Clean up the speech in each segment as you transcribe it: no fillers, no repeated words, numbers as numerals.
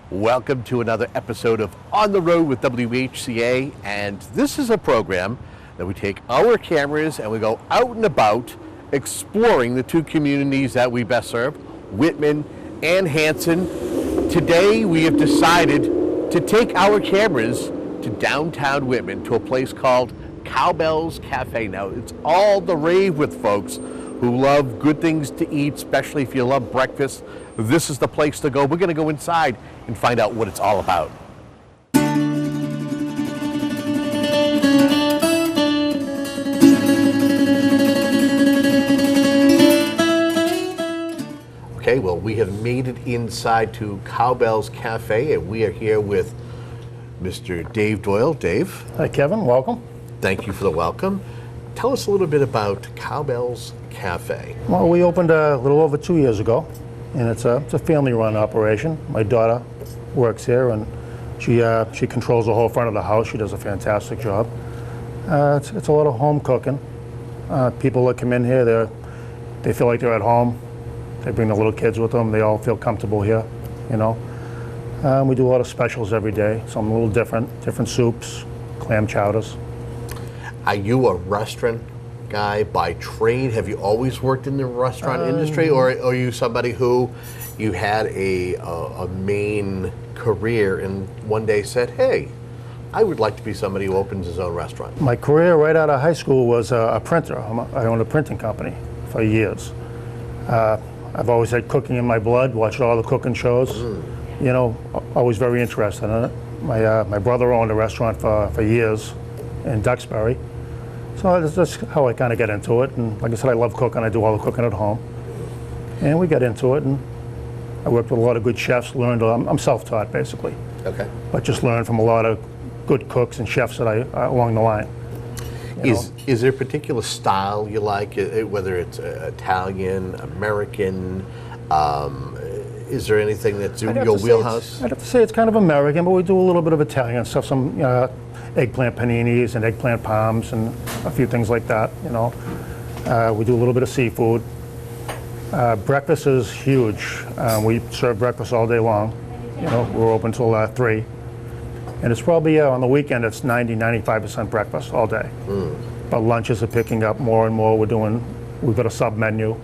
Welcome to another episode of On the Road with WHCA, and this is a program that we take our cameras and we go out and about exploring the two communities that we best serve, Whitman and Hanson. Today we have decided to take our cameras to downtown Whitman to a place called COWBELLS Cafe. Now, it's all the rave with folks who love good things to eat, especially if you love breakfast. This is the place to go. We're going to go inside and find out what it's all about. Okay, well, we have made it inside to COWBELLS Cafe, and we are here with Mr. Dave Doyle. Dave. Hi, Kevin. Welcome. Thank you for the welcome. Tell us a little bit about COWBELLS Cafe. Well, we opened a little over 2 years ago, and it's a family-run operation. My daughter works here, and she controls the whole front of the house. She does a fantastic job. It's a lot of home cooking. People that come in here, they feel like they're at home. They bring their little kids with them. They all feel comfortable here, you know. We do a lot of specials every day, some a little different soups, clam chowders. Are you a restaurant guy by trade? Have you always worked in the restaurant industry, or are you somebody who you had a main career and one day said, hey, I would like to be somebody who opens his own restaurant? My career right out of high school was a printer. I owned a printing company for years. I've always had cooking in my blood, watched all the cooking shows, you know, always very interested in it. My brother owned a restaurant for years in Duxbury. So that's how I kind of get into it. And like I said, I love cooking. I do all the cooking at home. And we got into it, and I worked with a lot of good chefs, learned. I'm self-taught, basically. Okay. But just learned from a lot of good cooks and chefs that along the line. Is there a particular style you like, whether it's Italian, American? Is there anything that's in your wheelhouse? I'd have to say it's kind of American, but we do a little bit of Italian stuff, some eggplant paninis and eggplant palms and a few things like that, you know. We do a little bit of seafood. Breakfast is huge. We serve breakfast all day long. You know, we're open till 3. And it's probably, on the weekend, it's 90-95% breakfast all day. But lunches are picking up more and more. We've got a sub-menu.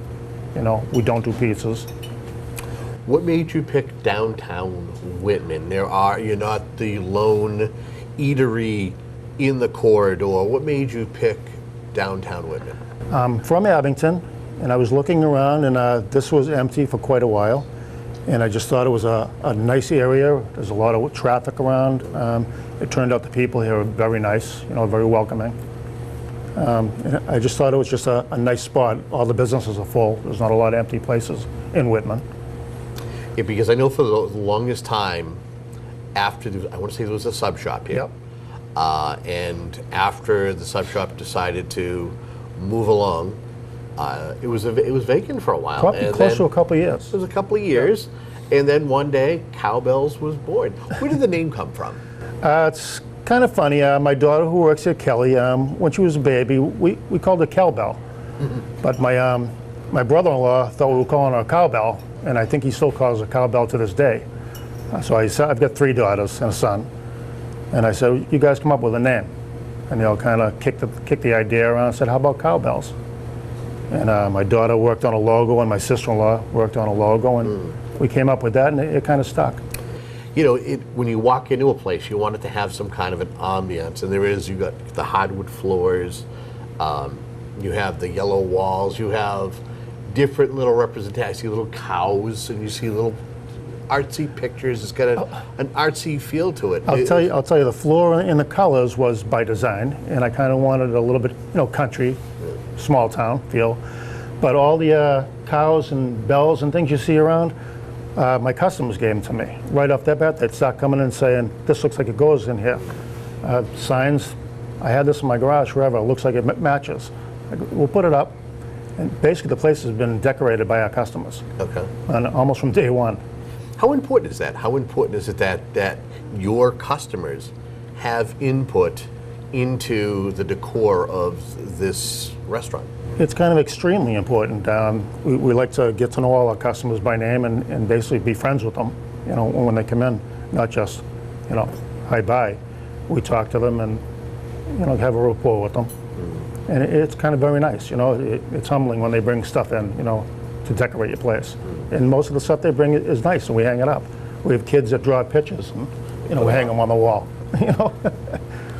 You know, we don't do pizzas. What made you pick downtown Whitman? You're not the lone eatery in the corridor. What made you pick downtown Whitman? I'm from Abington, and I was looking around, and this was empty for quite a while. And I just thought it was a nice area. There's a lot of traffic around. It turned out the people here are very nice, you know, very welcoming. And I just thought it was just a nice spot. All the businesses are full. There's not a lot of empty places in Whitman. Yeah, because I know for the longest time, I want to say there was a sub shop here. Yep. And after the sub shop decided to move along, it was vacant for a while. Close to a couple of years. It was a couple of years, and then one day COWBELLS was born. Where did the name come from? It's kind of funny. My daughter, who works here, Kelly, when she was a baby, we called her cowbell. But my brother-in-law thought we were calling her a cowbell, and I think he still calls her cowbell to this day. So I said, I've got 3 daughters and a son, and I said, you guys come up with a name. And they all kind of kicked the idea around and said, how about COWBELLS? And my daughter worked on a logo, and my sister-in-law worked on a logo, and we came up with that, and it kind of stuck. You know, when you walk into a place, you want it to have some kind of an ambiance, and you got the hardwood floors, you have the yellow walls, you have different little representations. You see little cows, and you see little artsy pictures. It's got an artsy feel to it. I'll tell you, the floor and the colors was by design, and I kind of wanted a little bit, you know, country, small town feel. But all the cows and bells and things you see around, my customers gave them to me. Right off the bat, they'd start coming in and saying, this looks like it goes in here. Signs, I had this in my garage forever, it looks like it matches. We'll put it up. And basically the place has been decorated by our customers. Okay. And almost from day one. How important is that? How important is it that your customers have input into the decor of this restaurant? It's kind of extremely important. We like to get to know all our customers by name and basically be friends with them. you know, when they come in, not just, you know, hi, bye. We talk to them and, you know, have a rapport with them. And it's kind of very nice, you know. It's humbling when they bring stuff in, you know, to decorate your place. And most of the stuff they bring is nice, and we hang it up. We have kids that draw pictures, and, you know, we hang them on the wall, you know.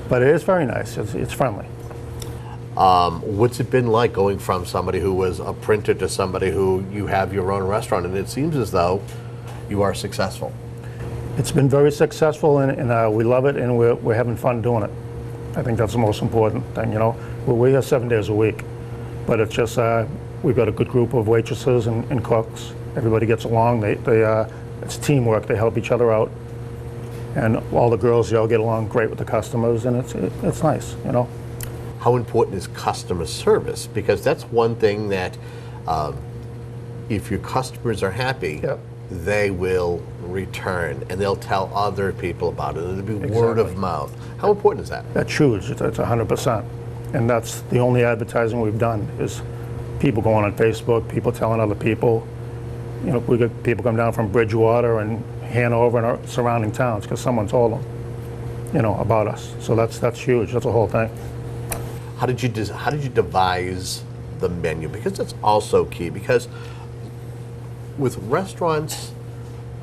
But it is very nice. It's friendly. What's it been like going from somebody who was a printer to somebody who you have your own restaurant, and it seems as though you are successful? It's been very successful, and we love it, and we're having fun doing it. I think that's the most important thing, you know. We're here 7 days a week, but it's just we've got a good group of waitresses and cooks. Everybody gets along. It's teamwork. They help each other out, and all the girls, they all get along great with the customers, and it's nice, you know. How important is customer service? Because that's one thing that if your customers are happy, Yep. they will return and they'll tell other people about it. It'll be word of mouth. How important is that? That's huge. It's 100%. And that's the only advertising we've done is people going on Facebook, people telling other people. You know, we get people come down from Bridgewater and Hanover and our surrounding towns because someone told them, you know, about us. So that's huge. That's the whole thing. How did you devise the menu? Because that's also key. Because with restaurants,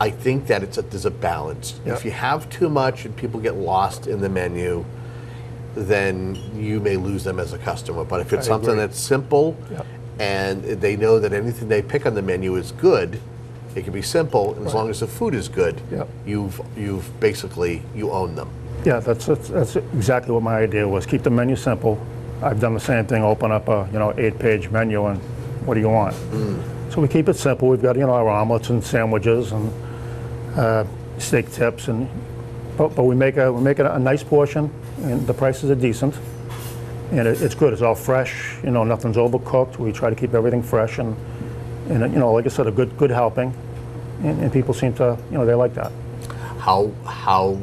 I think that there's a balance. Yep. If you have too much and people get lost in the menu, then you may lose them as a customer. But if it's something that's simple, Yep. and they know that anything they pick on the menu is good, it can be simple, and as long as the food is good, Yep. you've basically, you own them. Yeah, that's exactly what my idea was. Keep the menu simple. I've done the same thing. Open up a 8-page menu, and what do you want? So we keep it simple. We've got our omelets and sandwiches and steak tips, but we make it a nice portion, and the prices are decent, and it's good. It's all fresh. You know, nothing's overcooked. We try to keep everything fresh, and you know, like I said, a good helping, and people seem to, you know, they like that. How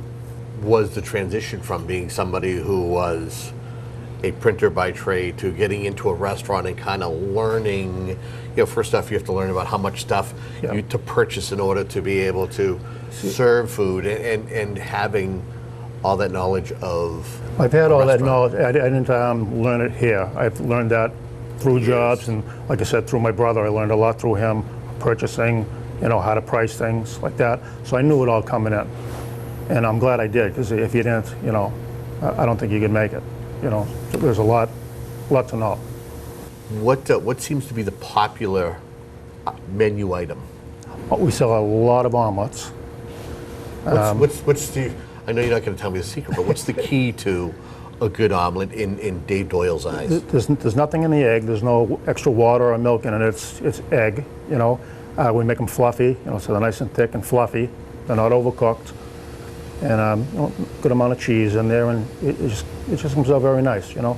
was the transition from being somebody who was a printer by trade to getting into a restaurant and kind of learning? You know, first off, you have to learn about how much stuff you to purchase in order to be able to serve food, and having all that knowledge of. I've had all that knowledge. I didn't learn it here. I've learned that through jobs, and like I said, through my brother. I learned a lot through him, purchasing, you know, how to price things like that. So I knew it all coming in, and I'm glad I did, because if you didn't, you know, I don't think you could make it. You know, there's a lot to know. What seems to be the popular menu item? We sell a lot of omelets. What's the? I know you're not going to tell me the secret, but what's the key to a good omelet in Dave Doyle's eyes? There's nothing in the egg. There's no extra water or milk in it. It's egg. You know, we make them fluffy. You know, so they're nice and thick and fluffy. They're not overcooked, and you know, good amount of cheese in there, and it just comes out very nice. You know,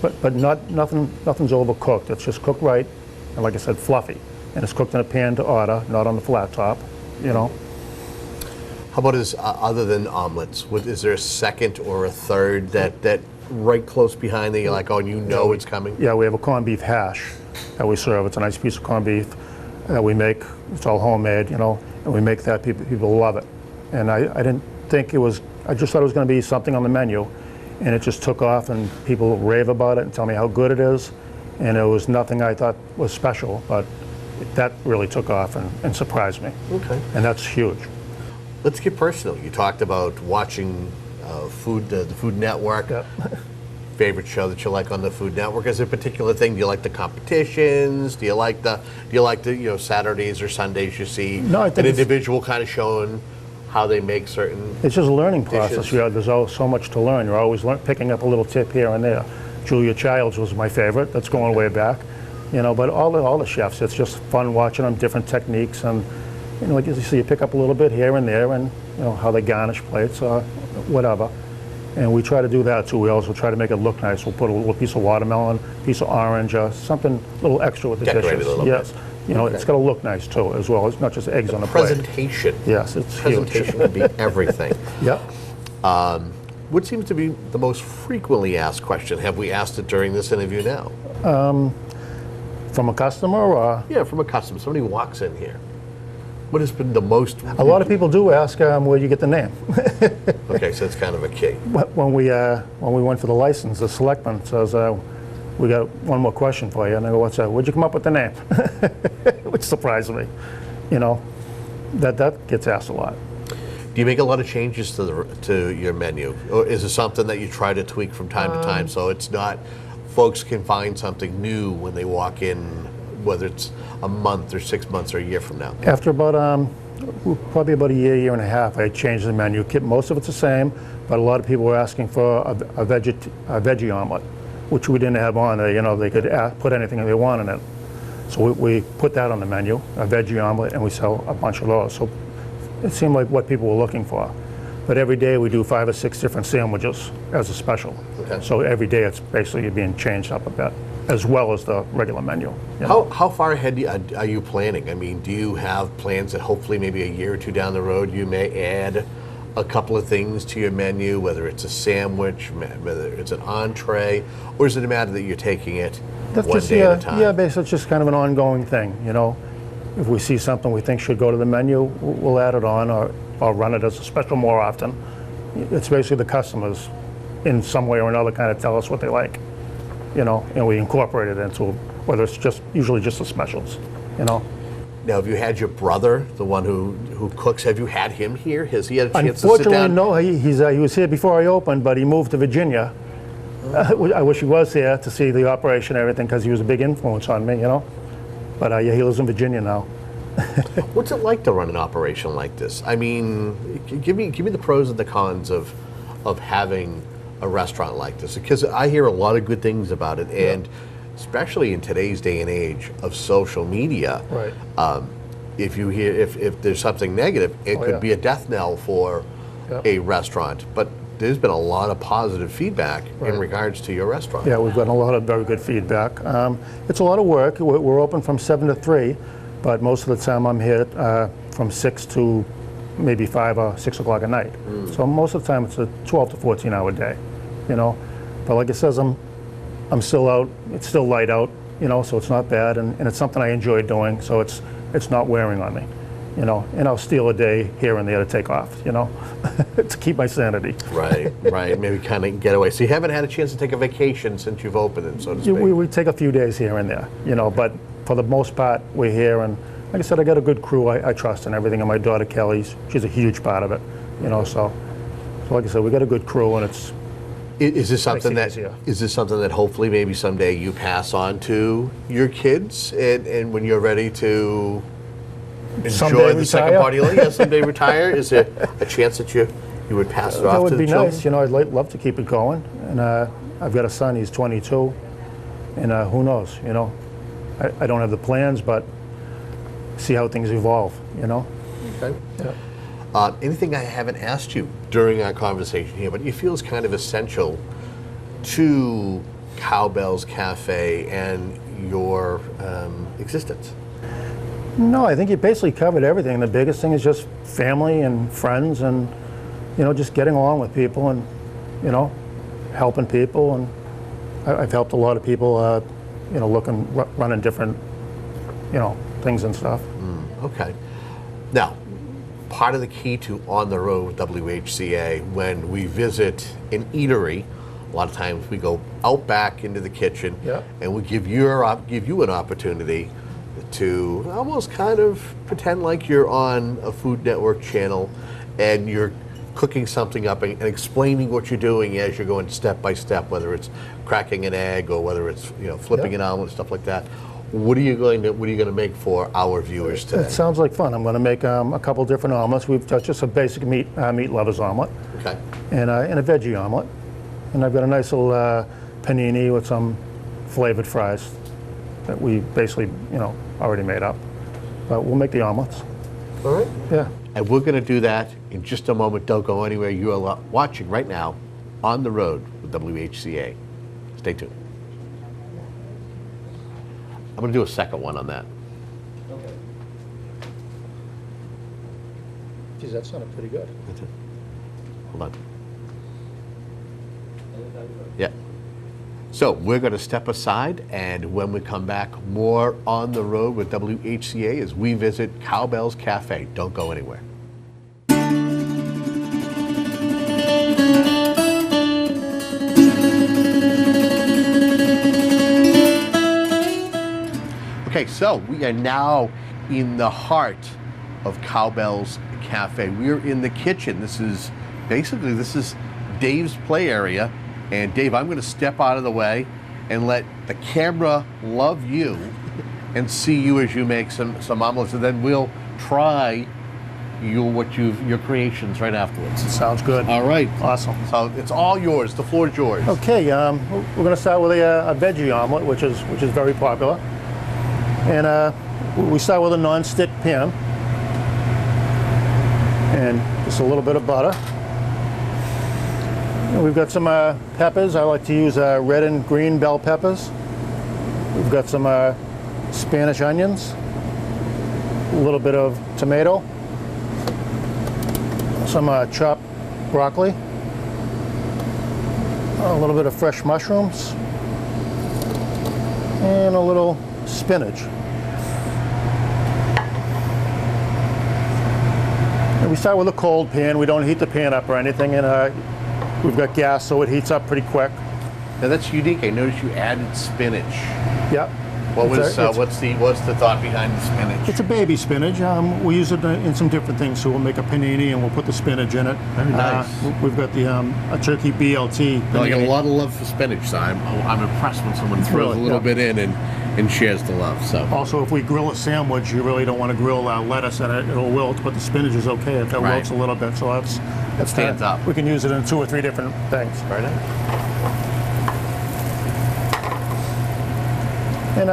but nothing's overcooked. It's just cooked right, and like I said, fluffy, and it's cooked in a pan to order, not on the flat top. You know. How about other than omelets? Is there a second or a third that right close behind that you're like, oh, and you know it's coming? Yeah, we have a corned beef hash that we serve. It's a nice piece of corned beef that we make. It's all homemade, you know, and we make that. People love it. And I didn't think it was, I just thought it was going to be something on the menu, and it just took off, and people rave about it and tell me how good it is. And it was nothing I thought was special, but that really took off and surprised me. Okay. And that's huge. Let's get personal. You talked about watching the Food Network. Yep. Favorite show that you like on the Food Network? Is there a particular thing? Do you like the competitions? Do you like the Saturdays or Sundays you see an individual kind of showing how they make certain? It's just a learning process. dishes? Yeah, there's so much to learn. You're always picking up a little tip here and there. Julia Childs was my favorite. That's going way back. You know, but all the chefs, it's just fun watching them, different techniques, and you know, like you see, you pick up a little bit here and there, and you know how they garnish plates or whatever. And we try to do that too. We also try to make it look nice. We'll put a little piece of watermelon, piece of orange, something a little extra with the Decorated dishes. a little yes, bit. You know, Okay. It's got to look nice too, as well. It's not just eggs on the plate. Presentation. Yes, it's Presentation huge. can be everything. Yep. What seems to be the most frequently asked question? Have we asked it during this interview now? From a customer, or Yeah, from a customer. Somebody walks in here. What has been the most? A lot of people do ask where you get the name. Okay, so it's kind of a key. When we went for the license, the selectman says, we got one more question for you. And I go, what's that? Where'd you come up with the name? Which surprised me. You know, that gets asked a lot. Do you make a lot of changes to your menu? Or is it something that you try to tweak from time to time so it's not, folks can find something new when they walk in, whether it's a month or 6 months or a year from now? After about, probably about a year and a half, I changed the menu. Most of it's the same, but a lot of people were asking for a veggie omelet, which we didn't have on there. You know, they could put anything they want in it. So we put that on the menu, a veggie omelet, and we sell a bunch of those. So it seemed like what people were looking for. But every day we do 5 or 6 different sandwiches as a special. Okay. So every day it's basically being changed up a bit, as well as the regular menu. You know? know? How far ahead are you planning? I mean, do you have plans that hopefully maybe a year or two down the road you may add a couple of things to your menu, whether it's a sandwich, whether it's an entree, or is it a matter that you're taking it one day at a time? Yeah, basically it's just kind of an ongoing thing, you know. If we see something we think should go to the menu, we'll add it on or run it as a special more often. It's basically the customers in some way or another kind of tell us what they like, you know, and we incorporate it into, whether it's usually just the specials, you know. Now, have you had your brother, the one who cooks, have you had him here? Has he had a chance to sit down? Unfortunately, no. He was here before I opened, but he moved to Virginia. I wish he was here to see the operation and everything, because he was a big influence on me, you know. But yeah, he lives in Virginia now. What's it like to run an operation like this? I mean, give me the pros and the cons of having a restaurant like this, because I hear a lot of good things about it, and especially in today's day and age of social media. Right. If there's something negative, it could be a death knell for a restaurant. But there's been a lot of positive feedback in regards to your restaurant. Yeah, we've gotten a lot of very good feedback. It's a lot of work. We're open from 7 to 3, but most of the time I'm here from 6 to maybe 5 or 6 o'clock at night. So most of the time it's a 12 to 14 hour day, you know. But like it says, I'm still out. It's still light out, you know, so it's not bad, and it's something I enjoy doing. So it's not wearing on me, you know. And I'll steal a day here and there to take off, you know, to keep my sanity. Right. Maybe kind of get away. So you haven't had a chance to take a vacation since you've opened it, so to speak. We take a few days here and there, you know, but for the most part we're here, and like I said, I got a good crew I trust and everything, and my daughter Kelly's, she's a huge part of it, you know. So like I said, we got a good crew, and it's. Is this something that hopefully maybe someday you pass on to your kids, and when you're ready to enjoy the second part of your life, someday retire? Is there a chance that you would pass it off to the children? That would be nice. You know, I'd love to keep it going. And I've got a son, he's 22, and who knows, you know. I don't have the plans, but see how things evolve, you know. Okay. Yeah. Anything I haven't asked you during our conversation here, but you feel is kind of essential to Cowbells Cafe and your existence? No, I think you basically covered everything. The biggest thing is just family and friends, and you know, just getting along with people, and you know, helping people. And I've helped a lot of people, you know, running different, you know, things and stuff. Okay. Now, part of the key to On the Road with WHCA, when we visit an eatery, a lot of times we go out back into the kitchen, and we give you an opportunity to almost kind of pretend like you're on a Food Network channel, and you're cooking something up and explaining what you're doing as you're going step by step, whether it's cracking an egg or whether it's, you know, flipping an omelet, stuff like that. What are you going to make for our viewers today? It sounds like fun. I'm going to make a couple different omelets. We've touched just a basic meat lovers omelet, and a veggie omelet, and I've got a nice little panini with some flavored fries that we basically, you know, already made up. But we'll make the omelets. All right. Yeah. And we're going to do that in just a moment. Don't go anywhere. You are watching right now On the Road with WHCA. Stay tuned. I'm going to do a second one on that. Okay. Geez, that sounded pretty good. That's it. Hold on. Yeah. So we're going to step aside, and when we come back, more On the Road with WHCA as we visit Cowbells Cafe. Don't go anywhere. Okay, so we are now in the heart of Cowbells Cafe. We're in the kitchen. This is Dave's play area. And Dave, I'm going to step out of the way and let the camera love you and see you as you make some omelets, and then we'll try your creations right afterwards. Sounds good. All right. Awesome. So it's all yours. The floor is yours. Okay, we're going to start with a veggie omelet, which is very popular. And we start with a non-stick pan and just a little bit of butter. And we've got some peppers. I like to use red and green bell peppers. We've got some Spanish onions, a little bit of tomato, some chopped broccoli, a little bit of fresh mushrooms, and a little spinach. And we start with a cold pan. We don't heat the pan up or anything, and we've got gas, so it heats up pretty quick. Now that's unique. I noticed you added spinach. Yep. What's the thought behind the spinach? It's a baby spinach. We use it in some different things. So we'll make a panini and we'll put the spinach in it. Very nice. We've got the a turkey BLT. No, I got a lot of love for spinach, so I'm impressed when someone throws a little bit in and shares the love. So also, if we grill a sandwich, you really don't want to grill lettuce in it; it'll wilt. But the spinach is okay if that wilts a little bit. So that stands up. We can use it in 2 or 3 different things. Very nice. And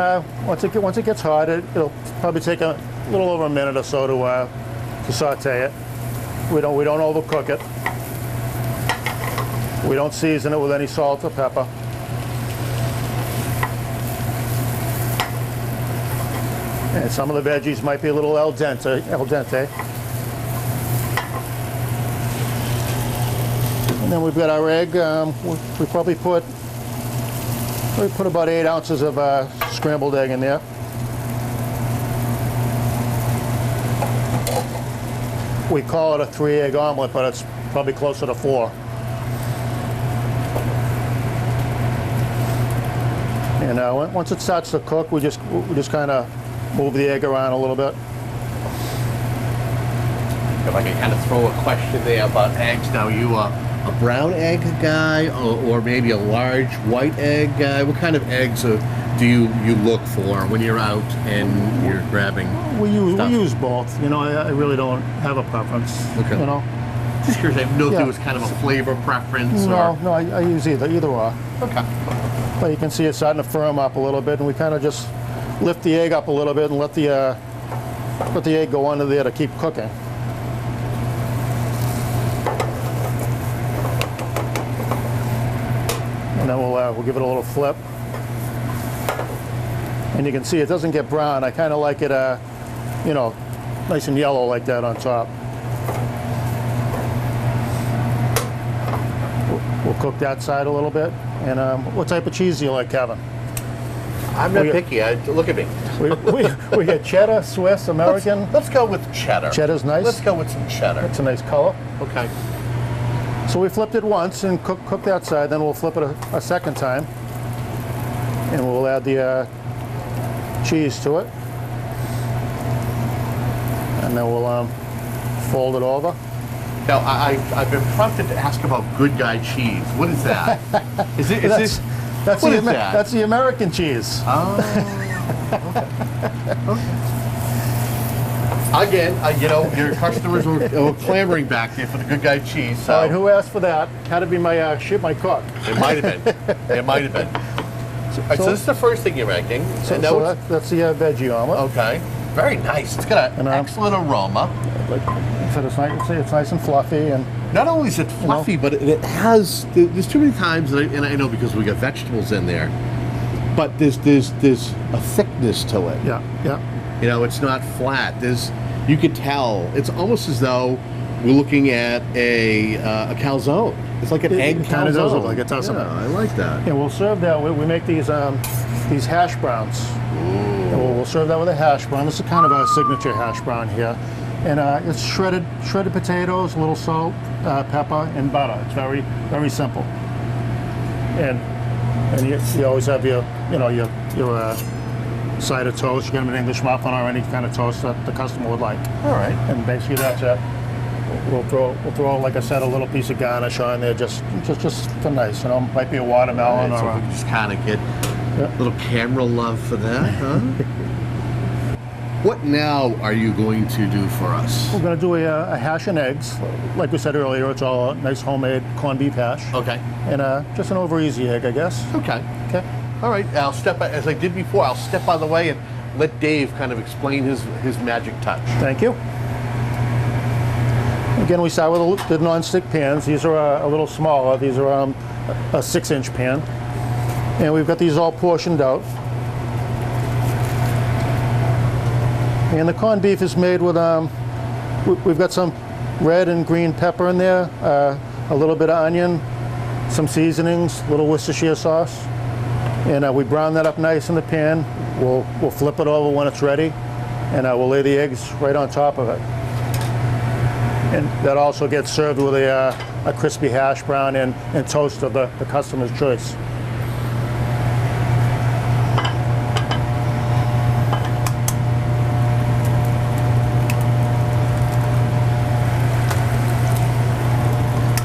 once it gets hot, it'll probably take a little over a minute or so to saute it. We don't overcook it. We don't season it with any salt or pepper. And some of the veggies might be a little al dente. And then we've got our egg. We probably put about 8 ounces of scrambled egg in there. We call it a 3-egg omelet, but it's probably closer to 4. And once it starts to cook, we just kind of move the egg around a little bit. If I can kind of throw a question there about eggs. Now, you a brown egg guy or maybe a large white egg guy? What kind of eggs do you look for when you're out and you're grabbing? We use both. You know, I really don't have a preference. Okay. You know, just curious. I didn't know if there was kind of a flavor preference. No, I use either or. Okay. But you can see it's starting to firm up a little bit, and we kind of just lift the egg up a little bit and let the egg go under there to keep cooking. And then we'll give it a little flip. And you can see it doesn't get brown. I kind of like it, you know, nice and yellow like that on top. We'll cook that side a little bit. And what type of cheese do you like, Kevin? I'm not picky. Look at me. We got cheddar, Swiss, American. Let's go with cheddar. Cheddar's nice. Let's go with some cheddar. That's a nice color. Okay. So we flipped it once and cook that side. Then we'll flip it a second time, and we'll add the cheese to it, and then we'll fold it over. Now I've been prompted to ask about Good Guy cheese. What is that? That's the American cheese. Oh. Okay. Again, you know, your customers were clamoring back there for the Good Guy cheese. So. All right, who asked for that? Had to be my cook. It might have been. It might have been. So this is the first thing you're making. So that's the veggie omelet. Okay. Very nice. It's got an excellent aroma. Like I said, it's nice and fluffy, and not only is it fluffy, but it has. There's too many times, and I know because we got vegetables in there, but there's a thickness to it. Yeah. You know, it's not flat. You could tell. It's almost as though we're looking at a calzone. It's like an egg calzone. It kind of does look like it, doesn't it? I like that. And we'll serve that. We make these hash browns. And we'll serve that with a hash brown. This is kind of a signature hash brown here. And it's shredded potatoes, a little salt, pepper, and butter. It's very, very simple. And you always have your side of toast. You get them an English muffin or any kind of toast that the customer would like. All right. And basically that's it. We'll throw, like I said, a little piece of garnish on there, just for nice. You know, might be a watermelon so or we can just kind of get a little camera love for that, huh? What now are you going to do for us? We're going to do a hash and eggs. Like we said earlier, it's all a nice homemade corned beef hash. Okay. And just an over easy egg, I guess. Okay. Okay. All right. I'll step as I did before. I'll step out of the way and let Dave kind of explain his magic touch. Thank you. Again, we start with the non-stick pans. These are a little smaller. These are a 6-inch pan. And we've got these all portioned out. And the corned beef is made with, we've got some red and green pepper in there, a little bit of onion, some seasonings, a little Worcestershire sauce. And we brown that up nice in the pan. We'll flip it over when it's ready. And we'll lay the eggs right on top of it. And that also gets served with a crispy hash brown and toast of the customer's choice.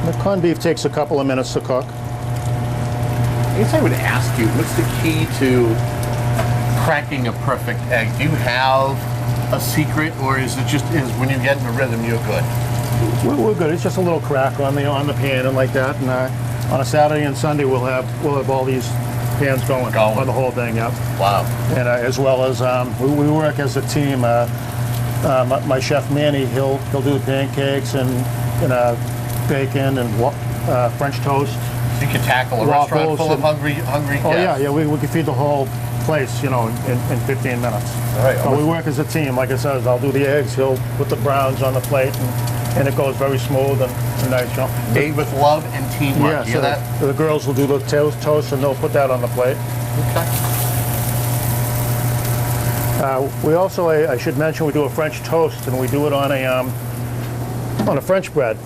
The corned beef takes a couple of minutes to cook. I guess I would ask you, what's the key to cracking a perfect egg? Do you have a secret, or is it just when you get in the rhythm, you're good? We're good. It's just a little crack on the pan and like that. And on a Saturday and Sunday, we'll have all these pans going on the whole thing. Yep. Wow. And as well as we work as a team. My chef Manny, he'll do the pancakes and bacon and French toast. So you can tackle a restaurant full of hungry guests. Oh yeah. We can feed the whole place, in 15 minutes. All right. But we work as a team. Like I said, I'll do the eggs. He'll put the browns on the plate, and it goes very smooth and nice. Made with love and teamwork. Yeah. You hear that? The girls will do the toast, and they'll put that on the plate. Okay. We also, I should mention, we do a French toast, and we do it on a French bread.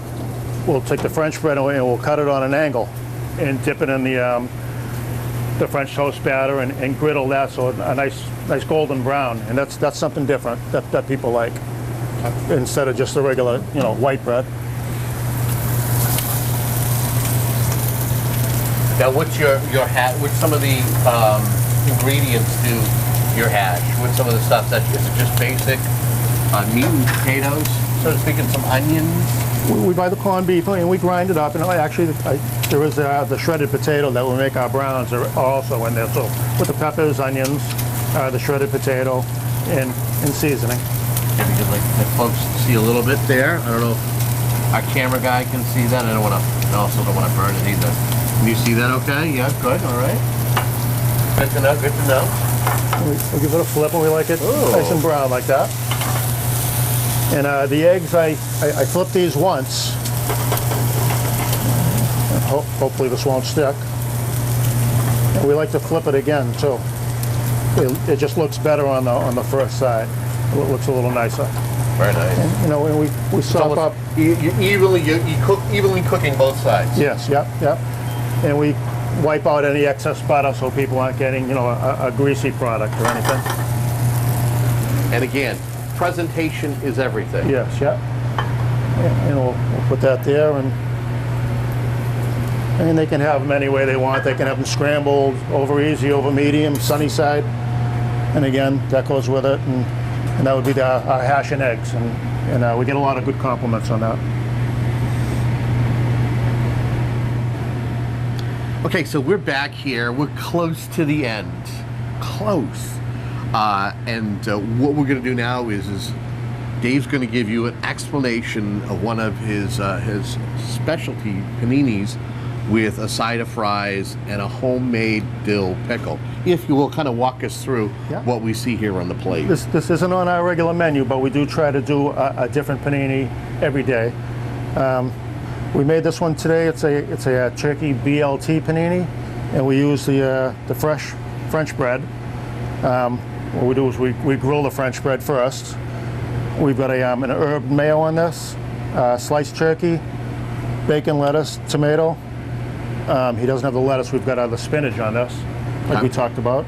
We'll take the French bread and we'll cut it on an angle, and dip it in the French toast batter and griddle that so a nice golden brown, and that's something different that people like instead of just the regular white bread. Now, what's what's some of the ingredients to your hash? What's some of the stuff is it just basic meat and potatoes, so to speak, and some onions? We buy the corned beef and we grind it up, and actually there is the shredded potato that we make our browns are also in there. So with the peppers, onions, the shredded potato, and seasoning. Maybe you'd like the folks to see a little bit there. I don't know if our camera guy can see that. I also don't want to burn it either. Can you see that okay? Yeah, good, all right. Good to know, good to know. We'll give it a flip and we like it nice and brown like that. And the eggs, I flip these once. And hopefully this won't stick. And we like to flip it again too. It just looks better on the first side. It looks a little nicer. Very nice. And, we sop up. You cook evenly cooking both sides. Yes, yep. And we wipe out any excess butter so people aren't getting a greasy product or anything. And again, presentation is everything. Yes, yeah. And we'll put that there, and they can have them any way they want. They can have them scrambled, over easy, over medium, sunny side. And again, that goes with it, and that would be our hash and eggs, and we get a lot of good compliments on that. Okay, so we're back here. We're close to the end. Close. And what we're going to do now is Dave's going to give you an explanation of one of his specialty paninis with a side of fries and a homemade dill pickle. If you will, kind of walk us through what we see here on the plate. This isn't on our regular menu, but we do try to do a different panini every day. We made this one today. It's a turkey BLT panini, and we use the fresh French bread. What we do is we grill the French bread first. We've got an herb mayo on this, sliced turkey, bacon, lettuce, tomato. He doesn't have the lettuce. We've got the spinach on this, like we talked about.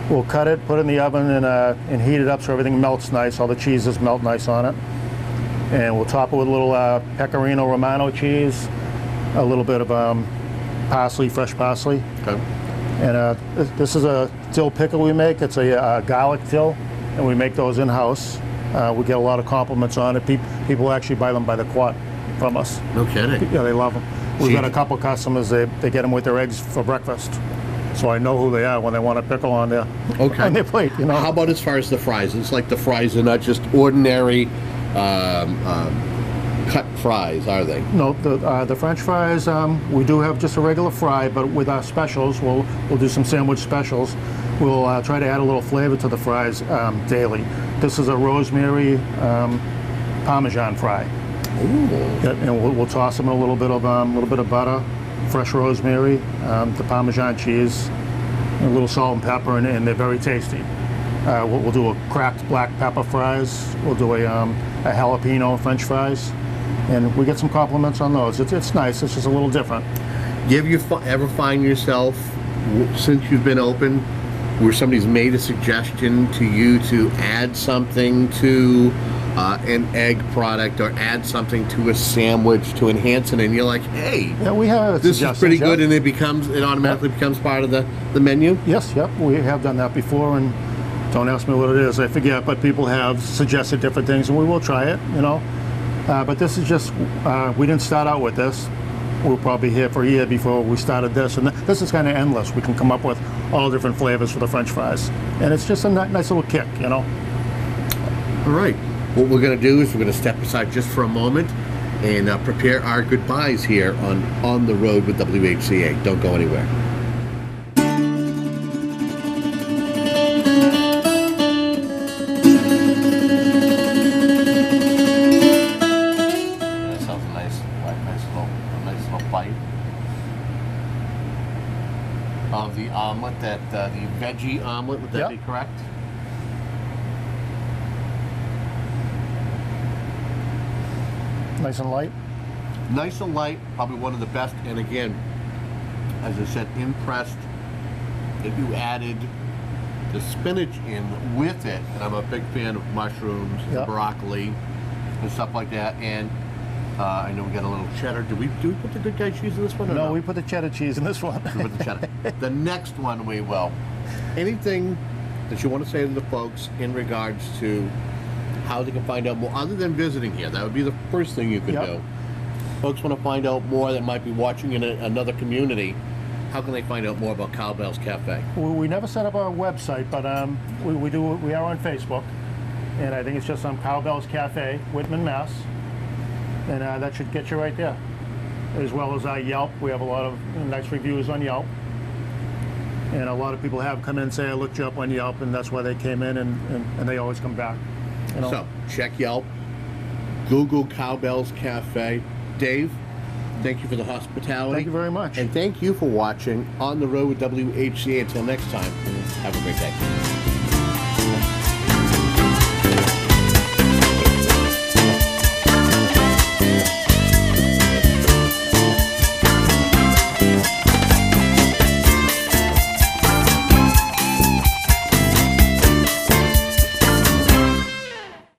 We'll cut it, put it in the oven, and heat it up so everything melts nice. All the cheeses melt nice on it. And we'll top it with a little pecorino romano cheese, a little bit of parsley, fresh parsley. Okay. And this is a dill pickle we make. It's a garlic dill, and we make those in-house. We get a lot of compliments on it. People actually buy them by the quart from us. No kidding. Yeah, they love them. We've got a couple customers, they get them with their eggs for breakfast. So I know who they are when they want a pickle on their plate. You know. How about as far as the fries? It's like the fries are not just ordinary cut fries, are they? No, the French fries, we do have just a regular fry, but with our specials, we'll do some sandwich specials. We'll try to add a little flavor to the fries daily. This is a rosemary Parmesan fry. Yeah, and we'll toss them in a little bit of butter, fresh rosemary, the Parmesan cheese, and a little salt and pepper, and they're very tasty. We'll do a cracked black pepper fries. We'll do a jalapeno French fries, and we get some compliments on those. It's nice. It's just a little different. Have you ever find yourself, since you've been open, where somebody's made a suggestion to you to add something to an egg product or add something to a sandwich to enhance it, and you're like, hey, yeah, we have this is pretty good, and it automatically becomes part of the menu? Yes, yep, we have done that before, and don't ask me what it is, I forget, but people have suggested different things, and we will try it, you know. But this is just, we didn't start out with this. We were probably here for a year before we started this, and this is kind of endless. We can come up with all different flavors for the French fries, and it's just a nice little kick, you know. All right. What we're going to do is we're going to step aside just for a moment and prepare our goodbyes here on the road with WHCA. Don't go anywhere. That sounds a nice little bite of the omelet, the veggie omelet. Would that be correct? Nice and light. Nice and light, probably one of the best. And again, as I said, impressed that you added the spinach in with it. And I'm a big fan of mushrooms, and broccoli, and stuff like that. And I know we got a little cheddar. Do we put the good guy cheese in this one? Or no, we put the cheddar cheese in this one. We put the cheddar. The next one we will. Anything that you want to say to the folks in regards to how they can find out more, other than visiting here? That would be the first thing you could do. Folks want to find out more that might be watching in another community. How can they find out more about Cowbells Cafe? We never set up our website, but we are on Facebook, and I think it's just on Cowbells Cafe, Whitman, Mass, and that should get you right there. As well as Yelp, we have a lot of nice reviews on Yelp, and a lot of people have come in and say I looked you up on Yelp, and that's why they came in, and they always come back. You know? So check Yelp, Google Cowbells Cafe. Dave, thank you for the hospitality. Thank you very much. And thank you for watching On the Road with WHCA. Until next time, have a great day.